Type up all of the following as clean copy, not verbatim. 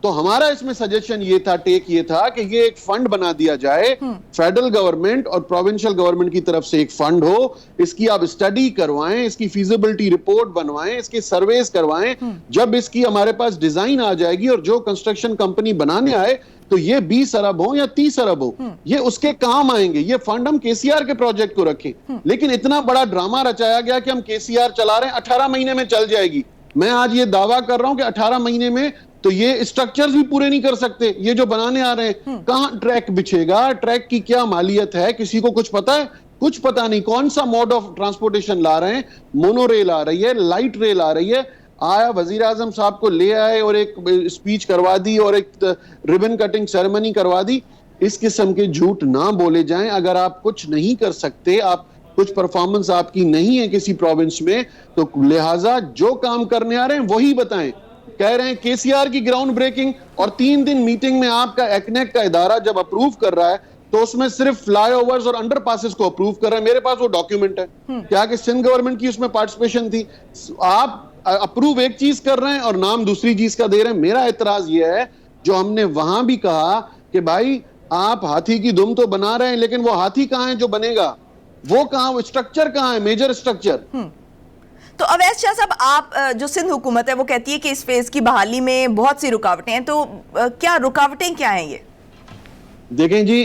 تو ہمارا اس میں سجیشن یہ تھا، ٹیک یہ تھا کہ یہ ایک فنڈ بنا دیا جائے، فیڈرل گورنمنٹ اور پروونشل گورنمنٹ کی طرف سے ایک فنڈ ہو، اس کی آپ اسٹڈی کروائیں، اس کی فیزیبلٹی رپورٹ بنوائیں، اس کے سرویز کروائیں، جب اس کی ہمارے پاس ڈیزائن آ جائے گی اور جو کنسٹرکشن کمپنی بنانے آئے تو یہ 20 ارب ہو یا 30 ارب ہو، یہ اس کے کام آئیں گے. یہ فنڈ ہم کے سی آر کے پروجیکٹ کو رکھیں. لیکن اتنا بڑا ڈرامہ رچایا گیا کہ ہم کے سی آر چلا رہے ہیں، 18 مہینے میں چل جائے گی. میں آج یہ دعویٰ کر رہا ہوں کہ 18 مہینے میں تو یہ اسٹرکچرز بھی پورے نہیں کر سکتے. یہ جو بنانے آ رہے ہیں، کہاں ٹریک بچھے گا، ٹریک کی کیا مالیت ہے، کسی کو کچھ پتا ہے؟ کچھ پتا نہیں. کون سا موڈ آف ٹرانسپورٹیشن لا رہے ہیں؟ مونو ریل آ رہی ہے، لائٹ ریل آ رہی ہے. آیا وزیر اعظم صاحب کو لے آئے اور ایک اسپیچ کروا دی اور ایک ریبن کٹنگ سیریمنی کروا دی. اس قسم کے جھوٹ نہ بولے جائیں. اگر آپ کچھ نہیں کر سکتے، آپ کچھ پرفارمنس آپ کی نہیں ہے کسی پروونس میں، تو لہٰذا جو کام کرنے آ رہے ہیں وہی بتائیں. کہہ رہے ہیں کے سی آر کی گراؤنڈ بریکنگ، اور 3 دن میٹنگ میں آپ کا ایکنیک کا ادارہ جب اپروو کر رہا ہے تو اس میں صرف فلائی اوورز اور انڈر پاسز کو اپروو کر رہے ہیں. میرے پاس وہ ڈاکیومنٹ ہے کیا کہ سندھ گورنمنٹ کی اس میں پارٹیسپیشن تھی. آپ اپروو ایک چیز کر رہے ہیں اور نام دوسری چیز کا دے رہے ہیں. میرا اعتراض یہ ہے، جو ہم نے وہاں بھی کہا کہ بھائی آپ ہاتھی کی دم تو بنا رہے ہیں، لیکن وہ ہاتھی کہاں ہے جو بنے گا؟ وہ کہاں، وہ اسٹرکچر کہاں ہے، میجر اسٹرکچر؟ تو اویس شاہ صاحب، آپ جو سندھ حکومت ہے وہ کہتی ہے کہ اس فیز کی بحالی میں بہت سی رکاوٹیں ہیں، تو کیا رکاوٹیں کیا ہیں؟ یہ دیکھیں جی،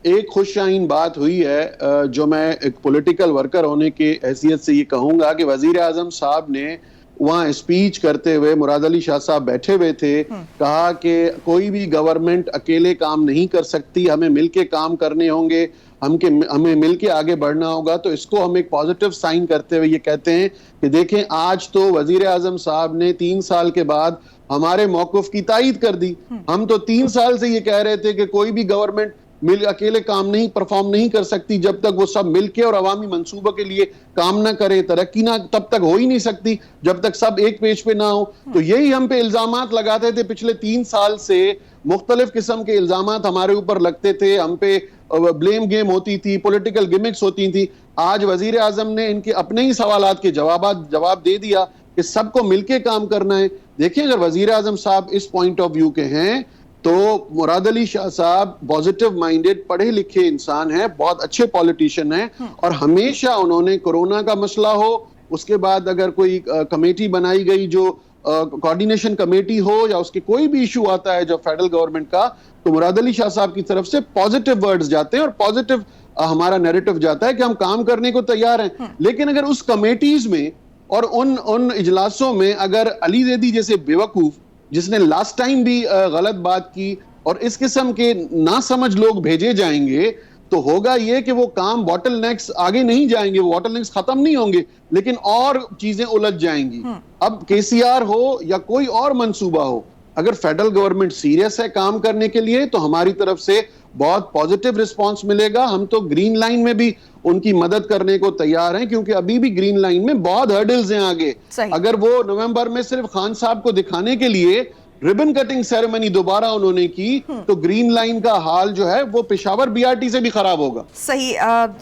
ایک خوش شائن بات ہوئی ہے جو میں ایک پولیٹیکل ورکر ہونے کی حیثیت سے یہ کہوں گا کہ وزیر اعظم صاحب نے وہاں اسپیچ کرتے ہوئے، مراد علی شاہ صاحب بیٹھے ہوئے تھے، کہا کہ کوئی بھی گورنمنٹ اکیلے کام نہیں کر سکتی، ہمیں مل کے کام کرنے ہوں گے، ہمیں مل کے آگے بڑھنا ہوگا. تو اس کو ہم ایک پازیٹیو سائن کرتے ہوئے یہ کہتے ہیں کہ دیکھیں آج تو وزیر اعظم صاحب نے 3 سال کے بعد ہمارے موقف کی تائید کر دی. ہم تو 3 سال سے یہ کہہ رہے تھے کہ کوئی بھی گورنمنٹ اکیلے کام نہیں پرفارم نہیں کر سکتی جب تک وہ سب مل کے اور عوامی منصوبوں کے لیے کام نہ کرے. ترقی نہ تب تک ہو ہی نہیں سکتی جب تک سب ایک پیج پہ نہ ہو. تو یہی ہم پہ الزامات لگاتے تھے پچھلے 3 سال سے. مختلف قسم کے الزامات ہمارے اوپر لگتے تھے، ہم پہ بلیم گیم ہوتی تھی، پولیٹیکل گمکس ہوتی تھی. آج وزیر اعظم نے ان کے اپنے ہی سوالات کے جواب دے دیا کہ سب کو مل کے کام کرنا ہے. دیکھیں اگر وزیر اعظم صاحب اس پوائنٹ آف ویو کے ہیں تو مراد علی شاہ صاحب پازیٹیو مائنڈڈ، پڑھے لکھے انسان ہیں، بہت اچھے پولیٹیشین ہیں، اور ہمیشہ انہوں نے کورونا کا مسئلہ ہو، اس کے بعد اگر کوئی کمیٹی بنائی گئی جو کوارڈینیشن کمیٹی ہو، یا اس کے کوئی بھی ایشو آتا ہے جو فیڈرل گورنمنٹ کا، تو مراد علی شاہ صاحب کی طرف سے پازیٹیو ورڈز جاتے ہیں اور پازیٹیو ہمارا نیریٹو جاتا ہے کہ ہم کام کرنے کو تیار ہیں. لیکن اگر اس کمیٹیز میں اور ان اجلاسوں میں اگر علی زیدی جیسے بیوقوف، جس نے لاسٹ ٹائم بھی غلط بات کی، اور اس قسم کے ناسمجھ لوگ بھیجے جائیں گے، تو ہوگا یہ کہ وہ کام باٹل نیکس آگے نہیں جائیں گے، وہ باٹل نیکس ختم نہیں ہوں گے، لیکن اور چیزیں الجھ جائیں گی. اب کے سی آر ہو یا کوئی اور منصوبہ ہو، اگر فیڈرل گورنمنٹ سیریس ہے کام کرنے کے لیے تو ہماری طرف سے بہت پازیٹیو رسپانس ملے گا. ہم تو گرین لائن میں بھی ان کی مدد کرنے کو تیار ہیں، کیونکہ ابھی بھی گرین لائن میں بہت ہرڈلز ہیں آگے. اگر وہ نومبر میں صرف خان صاحب کو دکھانے کے لیے ریبن کٹنگ سیریمنی دوبارہ انہوں نے کی تو گرین لائن کا حال جو ہے وہ پشاور بی آر ٹی سے بھی خراب ہوگا. صحیح.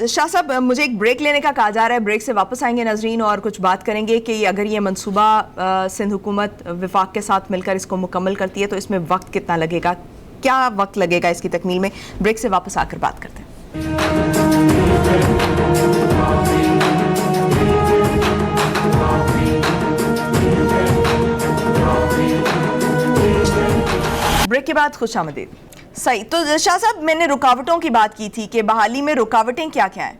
شاہ صاحب، مجھے ایک بریک لینے کا کہا جا رہا ہے، بریک سے واپس آئیں گے ناظرین اور کچھ بات کریں گے کہ اگر یہ منصوبہ سندھ حکومت وفاق کے ساتھ مل کر اس کو مکمل کرتی ہے تو اس میں وقت کتنا لگے گا، کیا وقت لگے گا اس کی تکمیل میں؟ بریک سے واپس آ کر بات کرتے ہیں. بریک کے بعد خوش آمدید. صحیح. تو شاہ صاحب، میں نے رکاوٹوں کی بات کی تھی کہ بحالی میں رکاوٹیں کیا کیا ہیں؟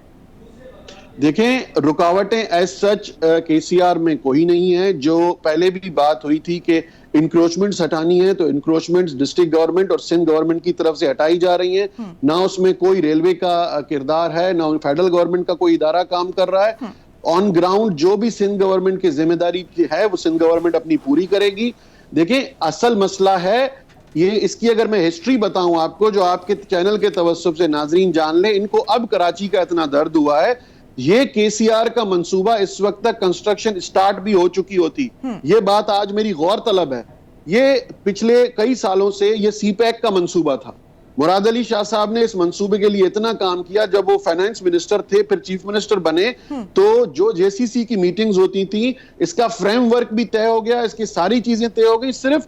دیکھیں رکاوٹیں ایز سچ کے سی آر میں کوئی نہیں ہے. جو پہلے بھی بات ہوئی تھی کہ انکروچمنٹس ہٹانی ہے تو انکروچمنٹس ڈسٹرکٹ گورنمنٹ اور سندھ گورنمنٹ کی طرف سے ہٹائی جا رہی ہیں. نہ اس میں کوئی ریلوے کا کردار ہے، نہ فیڈرل گورنمنٹ کا کوئی ادارہ کام کر رہا ہے. آن گراؤنڈ جو بھی سندھ گورنمنٹ کی ذمہ داری ہے وہ سندھ گورنمنٹ اپنی پوری کرے گی. دیکھیں اصل مسئلہ ہے یہ، اس کی اگر میں ہسٹری بتاؤں آپ کو، جو آپ کے چینل کے توسط سے ناظرین جان لیں، ان کو اب کراچی کا اتنا درد ہوا ہے. یہ کے سی آر کا منصوبہ اس وقت تک کنسٹرکشن سٹارٹ بھی ہو چکی ہوتی. یہ بات آج میری غور طلب ہے. یہ پچھلے کئی سالوں سے یہ سی پیک کا منصوبہ تھا. مراد علی شاہ صاحب نے اس منصوبے کے لیے اتنا کام کیا. جب وہ فائنانس منسٹر تھے، پھر چیف منسٹر بنے، تو جو جے سی سی کی میٹنگز ہوتی تھیں، اس کا فریم ورک بھی طے ہو گیا، اس کی ساری چیزیں طے ہو گئی. صرف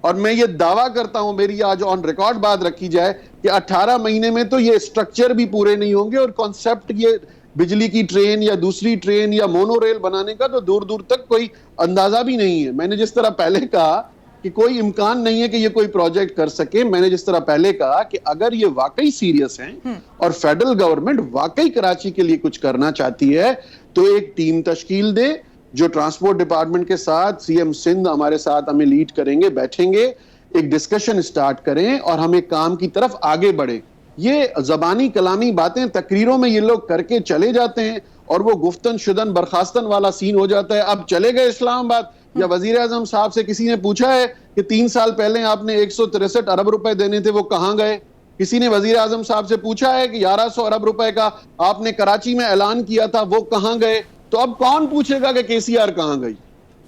اور میں یہ دعویٰ کرتا ہوں, میری آج آن ریکارڈ بات رکھی جائے, کہ 18 مہینے میں تو یہ سٹرکچر بھی پورے نہیں ہوں گے, اور کانسیپٹ یہ بجلی کی ٹرین یا دوسری ٹرین یا مونو ریل بنانے کا تو دور دور تک کوئی اندازہ بھی نہیں ہے. میں نے جس طرح پہلے کہا کہ کوئی امکان نہیں ہے کہ یہ کوئی پروجیکٹ کر سکے, میں نے جس طرح پہلے کہا کہ اگر یہ واقعی سیریس ہیں اور فیڈرل گورنمنٹ واقعی کراچی کے لیے کچھ کرنا چاہتی ہے تو ایک ٹیم تشکیل دے جو ٹرانسپورٹ ڈپارٹمنٹ کے ساتھ, سی ایم سندھ ہمارے ساتھ ہمیں لیڈ کریں گے, بیٹھیں گے, ایک ڈسکشن سٹارٹ کریں اور ہم ایک کام کی طرف آگے بڑھیں. یہ زبانی کلامی باتیں تقریروں میں یہ لوگ کر کے چلے جاتے ہیں اور وہ گفتن شدن برخاستن والا سین ہو جاتا ہے. اب چلے گئے اسلام آباد, یا وزیر اعظم صاحب سے کسی نے پوچھا ہے کہ 3 سال پہلے آپ نے 163 ارب روپے دینے تھے, وہ کہاں گئے؟ کسی نے وزیر اعظم صاحب سے پوچھا ہے کہ 1100 ارب روپے کا آپ نے کراچی میں اعلان کیا تھا, وہ کہاں گئے؟ تو اب کون پوچھے گا کہ کے سی آر کہاں گئی؟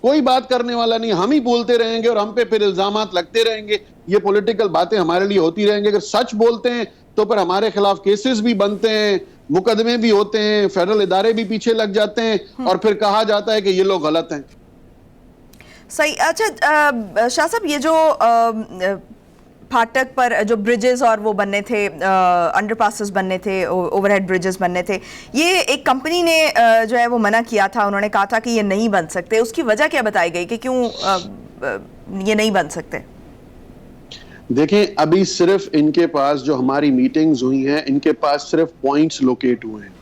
کوئی بات کرنے والا نہیں. ہم ہی بولتے رہیں گے اور ہم پہ پھر الزامات لگتے رہیں گے. یہ پولیٹیکل باتیں ہمارے لیے ہوتی رہیں گے. اگر سچ بولتے ہیں تو پھر ہمارے خلاف کیسز بھی بنتے ہیں, مقدمے بھی ہوتے ہیں, فیڈرل ادارے بھی پیچھے لگ جاتے ہیں, اور پھر کہا جاتا ہے کہ یہ لوگ غلط ہیں. صحیح. اچھا شاہ صاحب, یہ جو پھاٹک پر جو بریجز اور وہ بننے تھے, انڈر پاسز بننے تھے, اوور ہیڈ بریجز بننے تھے, یہ ایک کمپنی نے جو ہے وہ منع کیا تھا. انہوں نے کہا تھا کہ یہ نہیں بن سکتے. اس کی وجہ کیا بتائی گئی کہ کیوں یہ نہیں بن سکتے؟ دیکھیں, ابھی صرف ان کے پاس جو ہماری میٹنگز ہوئی ہیں, ان کے پاس صرف پوائنٹس لوکیٹ ہوئے ہیں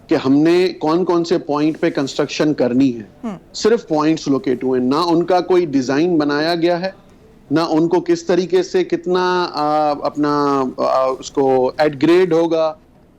کہ ہم نے کون کون سے پوائنٹ پہ کنسٹرکشن کرنی ہے. صرف پوائنٹس لوکیٹ ہوئے ہیں. نہ ان کا کوئی ڈیزائن بنایا گیا ہے, نہ ان کو کس طریقے سے کتنا اپنا اس کو ایڈ گریڈ ہوگا,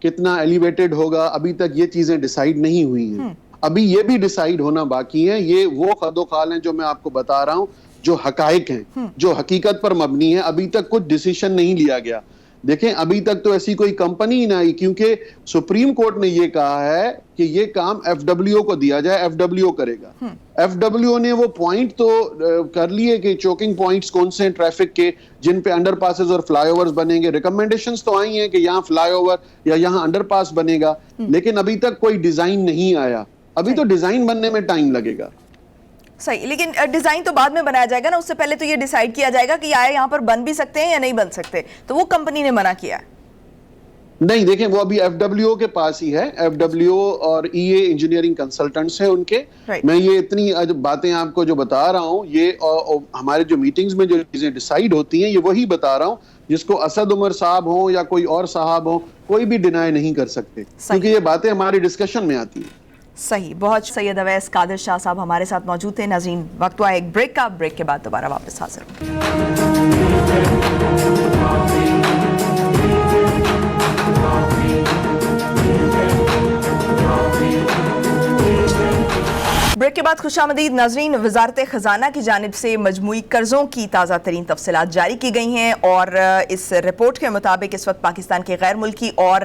کتنا ایلیویٹڈ ہوگا, ابھی تک یہ چیزیں ڈیسائیڈ نہیں ہوئی ہیں. ابھی یہ بھی ڈیسائیڈ ہونا باقی ہے. یہ وہ خد و خال ہیں جو میں آپ کو بتا رہا ہوں, جو حقائق ہیں, جو حقیقت پر مبنی ہے. ابھی تک کچھ ڈیسیشن نہیں لیا گیا. دیکھیں, ابھی تک تو ایسی کوئی کمپنی ہی نہ آئی, کیونکہ سپریم کورٹ نے یہ کہا ہے کہ یہ کام ایف ڈبلیو کو دیا جائے, ایف ڈبلیو کرے گا. ایف ڈبلیو نے وہ پوائنٹ تو کر لیے کہ چوکنگ پوائنٹس کون سے ہیں ٹریفک کے, جن پہ انڈر پاسز اور فلائی اوورز بنیں گے. ریکمنڈیشنز تو آئی ہیں کہ یہاں فلائی اوور یا یہاں انڈر پاس بنے گا, لیکن ابھی تک کوئی ڈیزائن نہیں آیا. ابھی تو ڈیزائن بننے میں ٹائم لگے گا. صحیح, لیکن ڈیزائن تو بعد میں بنایا جائے گا نا. اس سے پہلے تو یہ ڈیسائیڈ کیا جائے گا کہ آیا یہاں پر بن بھی سکتے ہیں یا نہیں بن سکتے. تو وہ کمپنی نے منع کیا ہے. نہیں, دیکھیں, وہ ابھی ایف ڈبلیو کے پاس ہی ہے. ایف ڈبلیو اور ای اے انجینئرنگ کنسلٹنٹس ہیں ان کے. میں یہ اتنی باتیں آپ کو جو بتا رہا ہوں, یہ ہمارے جو میٹنگز میں جو چیزیں ڈیسائیڈ ہوتی ہیں, یہ وہی بتا رہا ہوں جس کو اسد عمر صاحب ہوں یا کوئی اور صاحب ہوں, کوئی بھی ڈینائی نہیں کر سکتے, کیونکہ یہ باتیں ہماری ڈسکشن میں آتی ہیں. صحیح. بہت سید اویس قادر شاہ صاحب ہمارے ساتھ موجود تھے. ناظرین, وقت ہوا ایک بریک کا. بریک کے بعد دوبارہ واپس حاضر ہوں. بریک کے بعد خوش آمدید. ناظرین, وزارت خزانہ کی جانب سے مجموعی قرضوں کی تازہ ترین تفصیلات جاری کی گئی ہیں, اور اس رپورٹ کے مطابق اس وقت پاکستان کے غیر ملکی اور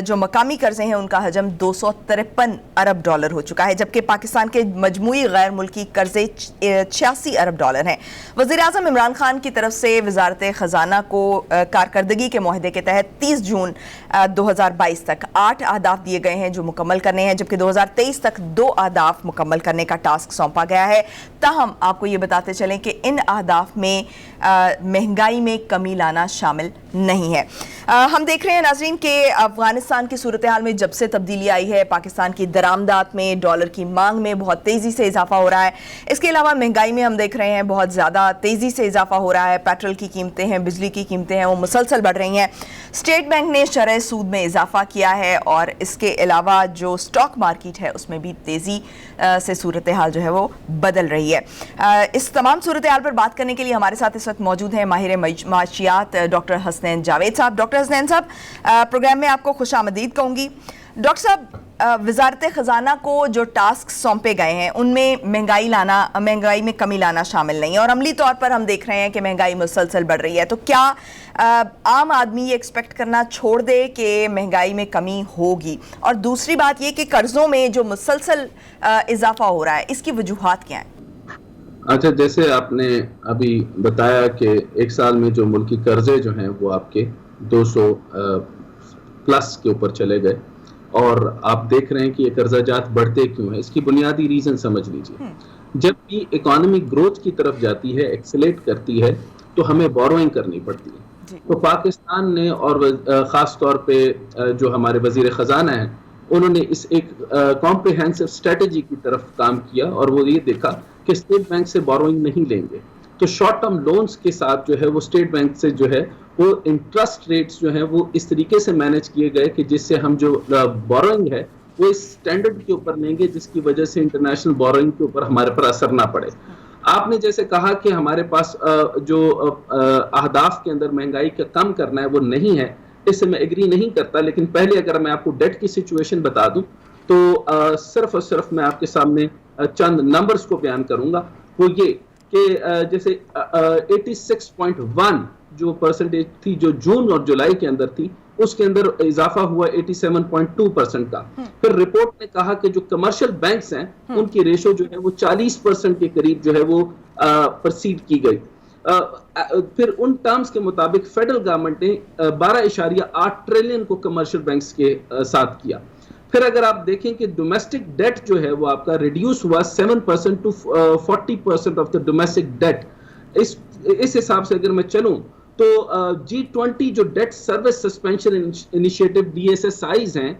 جو مقامی قرضے ہیں ان کا حجم 253 ارب ڈالر ہو چکا ہے, جبکہ پاکستان کے مجموعی غیر ملکی قرضے 86 ارب ڈالر ہیں. وزیر اعظم عمران خان کی طرف سے وزارت خزانہ کو کارکردگی کے معاہدے کے تحت 30 جون 2022 تک 8 اہداف دیے گئے ہیں جو مکمل کرنے ہیں, جبکہ 2023 تک 2 اہداف مکمل کرنے کا ٹاسک سونپا گیا ہے. تاہم آپ کو یہ بتاتے چلیں کہ ان اہداف میں مہنگائی میں کمی لانا شامل نہیں ہے. ہم دیکھ رہے ہیں ناظرین کہ افغانستان کی صورتحال میں جب سے تبدیلی آئی ہے, پاکستان کی درآمدات میں, ڈالر کی مانگ میں بہت تیزی سے اضافہ ہو رہا ہے. اس کے علاوہ مہنگائی میں ہم دیکھ رہے ہیں بہت زیادہ تیزی سے اضافہ ہو رہا ہے. پیٹرول کی قیمتیں ہیں, بجلی کی قیمتیں ہیں, وہ مسلسل بڑھ رہی ہیں. اسٹیٹ بینک نے شرح سود میں اضافہ کیا ہے, اور اس کے علاوہ جو اسٹاک مارکیٹ ہے اس میں بھی تیزی سے صورتحال جو ہے وہ بدل رہی ہے. اس تمام صورتحال پر بات کرنے کے لیے ہمارے ساتھ اس وقت موجود ہیں ماہر معاشیات ڈاکٹر حسنین جاوید صاحب. ڈاکٹر حسنین صاحب, پروگرام میں آپ کو خوش آمدید کہوں گی. ڈاکٹر صاحب, وزارت خزانہ کو جو ٹاسک سونپے گئے ہیں ان میں مہنگائی میں کمی لانا شامل نہیں ہے, اور عملی طور پر ہم دیکھ رہے ہیں کہ مہنگائی مسلسل بڑھ رہی ہے. تو کیا عام آدمی یہ ایکسپیکٹ کرنا چھوڑ دے کہ مہنگائی میں کمی ہوگی؟ اور دوسری بات یہ کہ قرضوں میں جو مسلسل اضافہ ہو رہا ہے, اس کی وجوہات کیا ہیں؟ اچھا, جیسے آپ نے ابھی بتایا کہ ایک سال میں جو ملکی قرضے جو ہیں وہ آپ کے 200 پلس کے اوپر چلے گئے, اور آپ دیکھ رہے ہیں کہ یہ قرضہ جات بڑھتے کیوں ہیں. اس کی بنیادی ریزن سمجھ لیجئے. جب بھی اکانومی گروتھ کی طرف جاتی ہے, ایکسیلیٹ کرتی ہے, تو ہمیں بوروئنگ کرنی پڑتی ہے. تو پاکستان نے اور خاص طور پہ جو ہمارے وزیر خزانہ ہیں انہوں نے اس ایک کمپریہنسو اسٹریٹجی کی طرف کام کیا اور وہ یہ دیکھا کہ اسٹیٹ بینک سے بوروئنگ نہیں لیں گے. تو شارٹ ٹرم لونز کے ساتھ جو ہے وہ اسٹیٹ بینک سے جو ہے وہ انٹرسٹ ریٹس جو ہیں وہ اس طریقے سے مینیج کیے گئے کہ جس سے ہم جو بوروئنگ ہے وہ اس سٹینڈرڈ کے اوپر لیں گے جس کی وجہ سے انٹرنیشنل بوروئنگ کے اوپر ہمارے پر اثر نہ پڑے. آپ نے جیسے کہا کہ ہمارے پاس جو اہداف کے اندر مہنگائی کا کم کرنا ہے وہ نہیں ہے, اس سے میں ایگری نہیں کرتا. لیکن پہلے اگر میں آپ کو ڈیٹ کی سچویشن بتا دوں تو صرف اور صرف میں آپ کے سامنے چند نمبرز کو بیان کروں گا. وہ یہ کہ جیسے 86.1 جو پرسنٹیج تھی جو جون اور جولائی کے اندر تھی, اس کے اندر اضافہ ہوا 87.2% کا. پھر رپورٹ نے کہا کہ جو کمرشل بینکس ہیں ان کی ریشو جو ہے وہ 40% کے قریب جو ہے وہ پرسیڈ کی گئی. پھر ان ٹرمز کے مطابق فیڈرل گورنمنٹ نے 12.8 ٹریلین کو کمرشل بینکس کے ساتھ کیا. پھر اگر آپ دیکھیں کہ ڈومیسٹک ڈیٹ جو ہے وہ آپ کا ریڈیوس ہوا 7% to 40% of the domestic debt. اس حساب سے اگر میں چلوں تو G20 جو debt service suspension initiative DSSIs ہیں,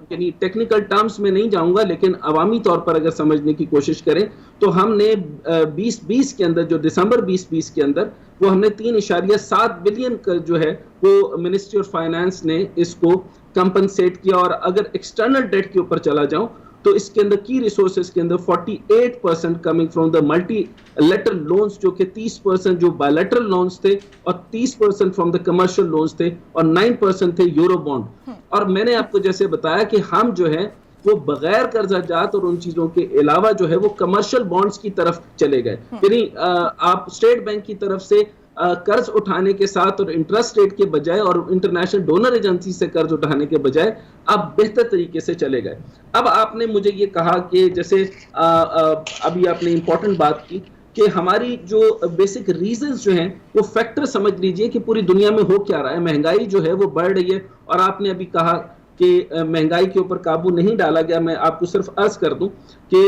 یعنی ٹیکنیکل ٹرمز میں نہیں جاؤں گا لیکن عوامی طور پر اگر سمجھنے کی کوشش کریں تو ہم نے 2020 کے اندر جو دسمبر 2020 کے اندر وہ ہم نے 3.7 بلین کا جو ہے وہ منسٹری آف فائنانس نے اس کو کمپنسیٹ کیا. اور اگر ایکسٹرنل ڈیٹ کے اوپر چلا جاؤں تو اس کے اندر کی ریسورسز کے اندر 48% coming from the multi lateral loans جو کہ 30% جو بائیلیٹرل لونز تھے اور 30% فرام دا کمرشل لونز تھے اور 9% تھے یورو بانڈ. اور میں نے آپ کو جیسے بتایا کہ ہم جو ہے وہ بغیر قرضہ جات اور ان چیزوں کے علاوہ جو ہے وہ کمرشل بانڈز کی طرف چلے گئے. یعنی آپ اسٹیٹ بینک کی طرف سے قرض اٹھانے کے ساتھ اور انٹرسٹ ریٹ کے بجائے اور انٹرنیشنل ڈونر ایجنسی سے قرض اٹھانے کے بجائے آپ بہتر طریقے سے چلے گئے. اب آپ نے مجھے یہ کہا کہ جیسے ابھی آپ نے امپورٹنٹ بات کی کہ ہماری جو بیسک ریزنز جو ہیں وہ فیکٹر سمجھ لیجئے کہ پوری دنیا میں ہو کیا رہا ہے. مہنگائی جو ہے وہ بڑھ رہی ہے اور آپ نے ابھی کہا کہ مہنگائی کے اوپر قابو نہیں ڈالا گیا. میں آپ کو صرف عرض کر دوں کہ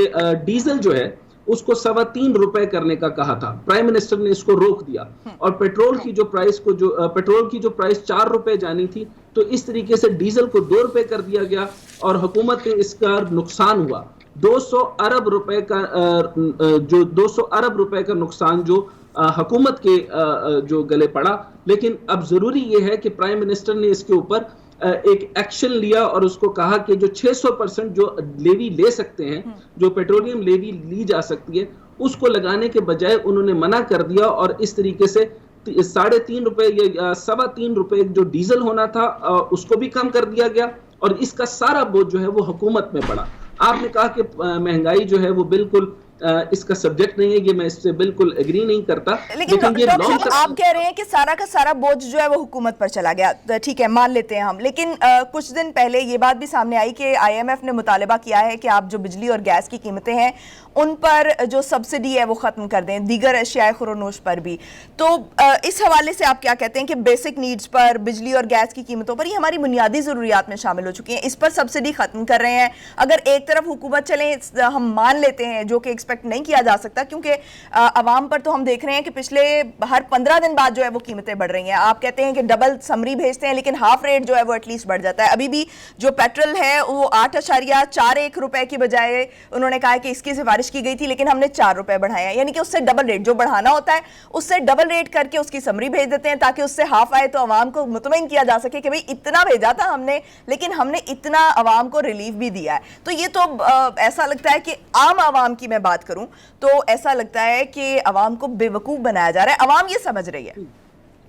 ڈیزل جو ہے اس کو 3.25 روپے کرنے کا کہا تھا, پرائم منسٹر نے اس کو روک دیا. اور پیٹرول کی جو پرائس 4 روپے جانی تھی تو اس طریقے سے ڈیزل کو 2 روپے کر دیا گیا اور حکومت میں اس کا نقصان ہوا 200 ارب روپے کا نقصان جو حکومت کے جو گلے پڑا. لیکن اب ضروری یہ ہے کہ پرائم منسٹر نے اس کے اوپر ایک ایکشن لیا اور اس کو کہا کہ جو 600% جو لیوی لے سکتے ہیں, جو پیٹرولیم لیوی لی جا سکتی ہے, اس کو لگانے کے بجائے انہوں نے منع کر دیا اور اس طریقے سے 3.5 روپے یا 3.25 روپے جو ڈیزل ہونا تھا اس کو بھی کم کر دیا گیا اور اس کا سارا بوجھ جو ہے وہ حکومت میں پڑا. آپ نے کہا کہ مہنگائی جو ہے وہ بالکل اس کا سبجیکٹ نہیں ہے, یہ میں اس سے بالکل ایگری نہیں کرتا. لیکن ڈاکٹر صاحب آپ کہہ رہے ہیں کہ سارا کا سارا بوجھ جو ہے وہ حکومت پر چلا گیا, ٹھیک ہے مان لیتے ہیں ہم, لیکن کچھ دن پہلے یہ بات بھی سامنے آئی کہ IMF نے مطالبہ کیا ہے کہ آپ جو بجلی اور گیس کی قیمتیں ہیں ان پر جو سبسڈی ہے وہ ختم کر دیں, دیگر اشیاء خورونوش پر بھی. تو اس حوالے سے آپ کیا کہتے ہیں کہ بیسک نیڈز پر, بجلی اور گیس کی قیمتوں پر, یہ ہماری بنیادی ضروریات میں شامل ہو چکی ہیں, اس پر سبسڈی ختم کر رہے ہیں. اگر ایک طرف حکومت چلیں ہم مان لیتے ہیں, جو کہ ایکسپیکٹ نہیں کیا جا سکتا کیونکہ عوام پر تو ہم دیکھ رہے ہیں کہ پچھلے ہر 15 دن بعد جو ہے وہ قیمتیں بڑھ رہی ہیں. آپ کہتے ہیں کہ ڈبل سمری بھیجتے ہیں لیکن ہاف ریٹ جو ہے وہ ایٹ لیسٹ بڑھ جاتا ہے. ابھی بھی جو پیٹرول ہے وہ 8.41 روپے کی بجائے انہوں نے کہا کہ اس کی سفارش کی گئی تھی لیکن ہم نے 4 روپے بڑھائے ہیں, یعنی کہ اس سے ڈبل ریٹ جو بڑھانا ہوتا ہے اس سے ڈبل ریٹ کر کے اس کی سمری بھیج دیتے ہیں تاکہ اس سے ہاف آئے تو عوام کو مطمئن کیا جا سکے کہ بھئی اتنا بھیجا تھا ہم نے لیکن ہم نے اتنا عوام کو ریلیف بھی دیا ہے. تو یہ تو ایسا لگتا ہے کہ عام عوام کی میں بات کروں تو ایسا لگتا ہے کہ عوام کو بے وقوف بنایا جا رہا ہے, عوام یہ سمجھ رہی ہے.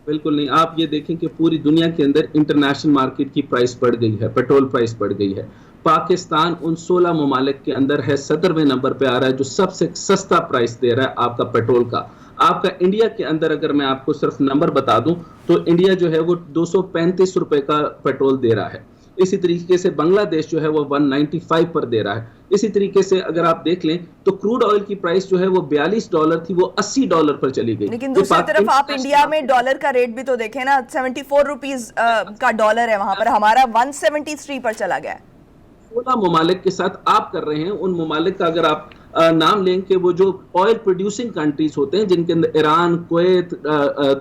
بالکل نہیں. آپ یہ دیکھیں کہ پوری دنیا کے اندر انٹرنیشنل مارکیٹ کی پرائس بڑھ گئی ہے, پیٹرول پرائس بڑھ گئی ہے. پاکستان ان 16 ممالک کے اندر ہے 17ویں نمبر پہ آ رہا ہے جو سب سے سستا پرائس دے رہا ہے آپ کا پیٹرول کا. آپ کا انڈیا کے اندر اگر میں آپ کو صرف نمبر بتا دوں تو انڈیا جو ہے وہ 235 روپے کا پیٹرول دے رہا ہے. اسی طریقے سے بنگلہ دیش جو ہے وہ 195 پر دے رہا ہے. اسی طریقے سے اگر آپ دیکھ لیں تو کروڈ آئل کی پرائس جو ہے وہ $42 تھی, وہ $80 پر چلی گئی. لیکن دوسری طرف آپ انڈیا میں ڈالر کا ریٹ بھی تو دیکھیں نا, 74 روپیز کا ڈالر ہے وہاں پر, ہمارا 173 پر چلا گیا ہے. 16 ممالک کے ساتھ آپ کر رہے ہیں, ان ممالک کا اگر آپ نام لیں کہ وہ جو آئل پروڈیوسنگ کنٹریز ہوتے ہیں جن کے اندر Iran, Kuwait,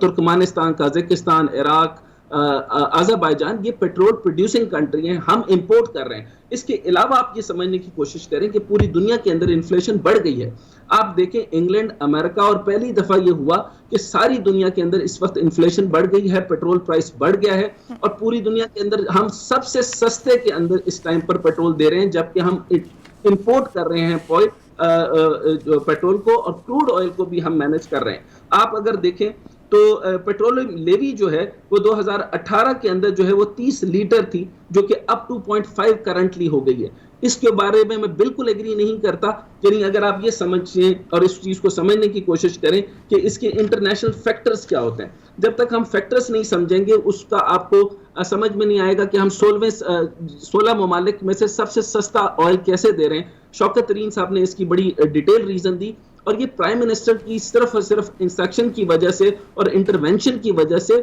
Turkmenistan, Kazakhstan, Iraq, Azerbaijan, یہ پیٹرول پروڈیوسنگ کنٹری ہیں، ہم امپورٹ کر رہے ہیں. اس کے علاوہ آپ یہ سمجھنے کی کوشش کریں کہ پوری دنیا کے اندر انفلیشن بڑھ گئی ہے. آپ دیکھیں انگلینڈ، امریکہ، اور پہلی دفعہ یہ ہوا کہ ساری دنیا کے اندر اس وقت انفلیشن بڑھ گئی ہے، پیٹرول پرائس بڑھ گیا ہے، اور پوری دنیا کے اندر ہم سب سے سستے کے اندر اس ٹائم پر پیٹرول دے رہے ہیں، جبکہ ہم امپورٹ کر رہے ہیں پیٹرول کو، اور کروڈ آئل کو بھی ہم مینج کر رہے ہیں. آپ اگر دیکھیں تو پیٹرولیم لیوی جو ہے وہ 2018 کے اندر جو ہے وہ 30 لیٹر تھی، جو کہ اب 2.5 کرنٹلی ہو گئی ہے. اس کے بارے میں بالکل ایگری نہیں کرتا. یعنی اگر آپ یہ سمجھیں اور اس چیز کو سمجھنے کی کوشش کریں کہ اس کے انٹرنیشنل فیکٹرز کیا ہوتے ہیں، جب تک ہم فیکٹرز نہیں سمجھیں گے اس کا آپ کو سمجھ میں نہیں آئے گا کہ ہم 16 ممالک میں سے سب سے سستا آئل کیسے دے رہے ہیں. شوکت ترین صاحب نے اس کی بڑی ڈیٹیل ریزن دی، اور یہ پرائم منسٹر کی صرف اور صرف انسٹرکشن کی وجہ سے اور انٹرونشن کی وجہ سے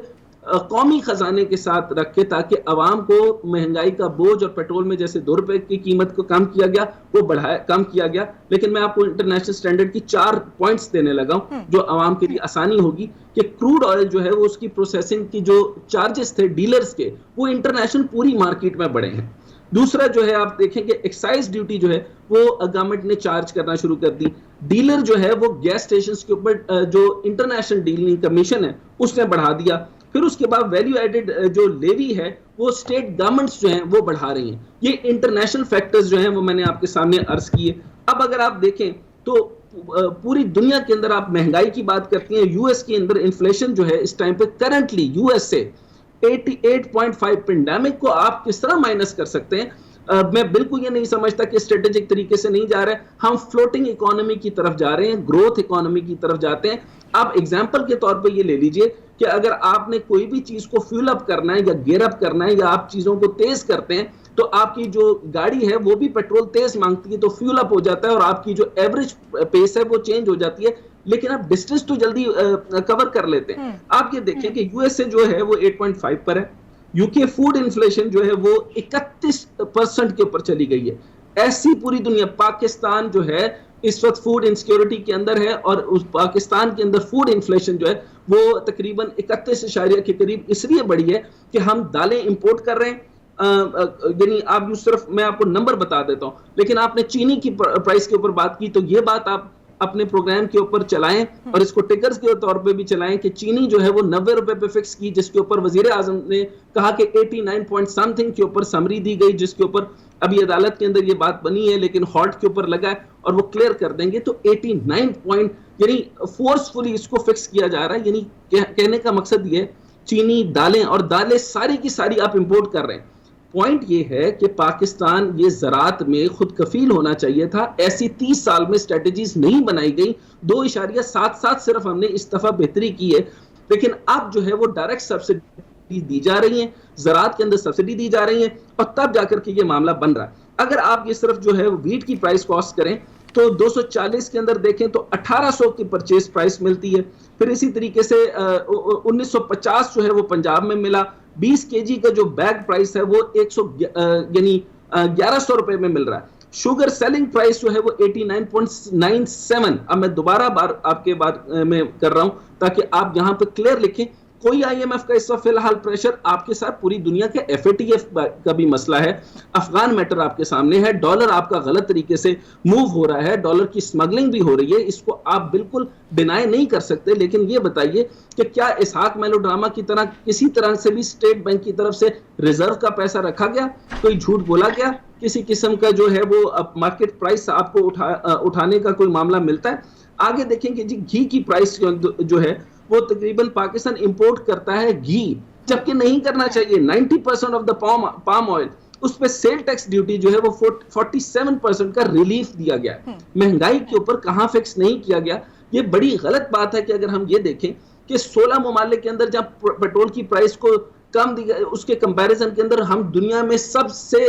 قومی خزانے کے ساتھ رکھ کے، تاکہ عوام کو مہنگائی کا بوجھ، اور پیٹرول میں جیسے 2 روپے کی قیمت کو کم کیا گیا وہ کم کیا گیا. لیکن میں آپ کو انٹرنیشنل سٹینڈرڈ کی 4 پوائنٹس دینے لگا ہوں جو عوام کے لیے آسانی ہوگی کہ کروڈ آئل جو ہے وہ اس کی پروسیسنگ کی جو چارجز تھے ڈیلرز کے، وہ انٹرنیشنل پوری مارکیٹ میں بڑھے ہیں. دوسرا جو ہے آپ دیکھیں کہ ایکسائز ڈیوٹی جو ہے وہ گورنمنٹ نے چارج کرنا شروع کر دی. ڈیلر جو ہے وہ گیس اسٹیشنز کے اوپر جو انٹرنیشنل ڈیلنگ کمیشن ہے اس نے بڑھا دیا. پھر اس کے بعد ویلیو ایڈڈ جو لیوی ہے وہ اسٹیٹ گورنمنٹس جو ہیں وہ بڑھا رہی ہیں. یہ انٹرنیشنل فیکٹرز جو ہیں وہ میں نے آپ کے سامنے عرض کیے. اب اگر آپ دیکھیں تو پوری دنیا کے اندر آپ مہنگائی کی بات کرتی ہیں، یو ایس کے اندر انفلیشن جو ہے اس ٹائم پہ کرنٹلی یو ایس سے 88.5 پینڈیمک کو آپ کس طرح مائنس کر سکتے ہیں. میں بالکل یہ نہیں سمجھتا کہ اسٹریٹجک طریقے سے نہیں جا رہے. ہم فلوٹنگ اکانومی کی طرف جا رہے ہیں، گروتھ اکانومی کی طرف جاتے ہیں. آپ ایگزامپل کے طور پہ یہ لے لیجئے کہ اگر آپ نے کوئی بھی چیز کو فیول اپ کرنا ہے یا گیئر اپ کرنا ہے، یا آپ چیزوں کو تیز کرتے ہیں، تو آپ کی جو گاڑی ہے وہ بھی پیٹرول تیز مانگتی ہے، تو فیول اپ ہو جاتا ہے اور آپ کی جو ایوریج پیس ہے وہ چینج ہو جاتی ہے، لیکن آپ ڈسٹینس تو جلدی کور کر لیتے ہیں. آپ یہ دیکھیں کہ یو ایس اے جو ہے وہ 8.5 پر ہے. یو کے فوڈ انفلیشن جو ہے وہ 31% کے اوپر چلی گئی ہے. ایسی پوری دنیا، پاکستان جو ہے اس وقت فوڈ انسیکیورٹی کے اندر ہے، اور اس پاکستان کے اندر فوڈ انفلیشن جو ہے وہ تقریباً 31 کے قریب اس لیے بڑھی ہے کہ ہم دالیں امپورٹ کر رہے ہیں. یعنی آپ صرف میں آپ کو نمبر بتا دیتا ہوں، لیکن آپ نے چینی کی پرائس کے اوپر بات کی، تو یہ بات آپ اپنے پروگرام کے اوپر چلائیں اور اس کو ٹکرز کے طور پہ بھی چلائیں کہ چینی جو ہے وہ 90 روپے پہ فکس کی، جس کے اوپر وزیر اعظم نے کہا کہ 89 پوائنٹ سم تھنگ کے اوپر سمری دی گئی، جس کے اوپر ابھی عدالت کے اندر یہ بات بنی ہے لیکن ہالٹ کے اوپر لگا ہے اور وہ کلیئر کر دیں گے. تو 89 پوائنٹ یعنی فورسفلی اس کو فکس کیا جا رہا ہے. یعنی کہنے کا مقصد یہ چینی، دالیں، اور دالیں ساری کی ساری آپ امپورٹ کر رہے ہیں. پوائنٹ یہ ہے کہ پاکستان یہ زراعت میں خود کفیل ہونا چاہیے تھا. ایسی 30 سال میں اسٹریٹجیز نہیں بنائی گئی. 2.77 صرف ہم نے اس دفعہ بہتری کی ہے، لیکن اب جو ہے وہ ڈائریکٹ سبسڈی دی جا رہی ہیں، زراعت کے اندر سبسڈی دی جا رہی ہیں، اور تب جا کر کے یہ معاملہ بن رہا ہے. اگر آپ یہ صرف جو ہے ویٹ کی پرائس کاسٹ کریں تو 240 کے اندر دیکھیں تو 1800 کی پرچیز پرائس ملتی ہے. پھر اسی طریقے سے 1950 جو ہے وہ پنجاب میں ملا. 20 kg کا جو بیگ پرائس ہے وہ 1100 روپے میں مل رہا ہے. شوگر سیلنگ پرائس جو ہے وہ 89.97. اب میں دوبارہ بار آپ کے بات میں کر رہا ہوں تاکہ آپ یہاں پہ کلیئر لکھیں. کوئی آئی ایم ایف کا اس وقت فی الحال پریشر آپ کے ساتھ پوری دنیا کے ایف اے ٹی ایف کا بھی مسئلہ ہے. افغان میٹر آپ کے سامنے ہے. ڈالر آپ کا غلط طریقے سے موو ہو رہا ہے، ڈالر کی اسمگلنگ بھی ہو رہی ہے، اس کو آپ بالکل ڈینائی نہیں کر سکتے. لیکن یہ بتائیے کہ کیا اسحاق میلو ڈراما کی طرح کسی طرح سے بھی اسٹیٹ بینک کی طرف سے ریزرو کا پیسہ رکھا گیا؟ کوئی جھوٹ بولا گیا؟ کسی قسم کا جو ہے وہ مارکیٹ پرائس آپ کو اٹھانے کا کوئی معاملہ ملتا ہے؟ آگے دیکھیں کہ جی گھی کی پرائس جو ہے وہ تقریباً پاکستان امپورٹ کرتا ہے گھی، جبکہ نہیں کرنا چاہیے. 90% آف دا پام آئل، اس پہ سیل ٹیکس ڈیوٹی جو ہے وہ 47% کا ریلیف دیا گیا ہے. مہنگائی کے اوپر کہاں فکس نہیں کیا گیا. یہ بڑی غلط بات ہے کہ اگر ہم یہ دیکھیں کہ 16 ممالک کے اندر جب پیٹرول کی پرائس کو کم دی گئی، اس کے کمپیریزن کے اندر ہم دنیا میں سب سے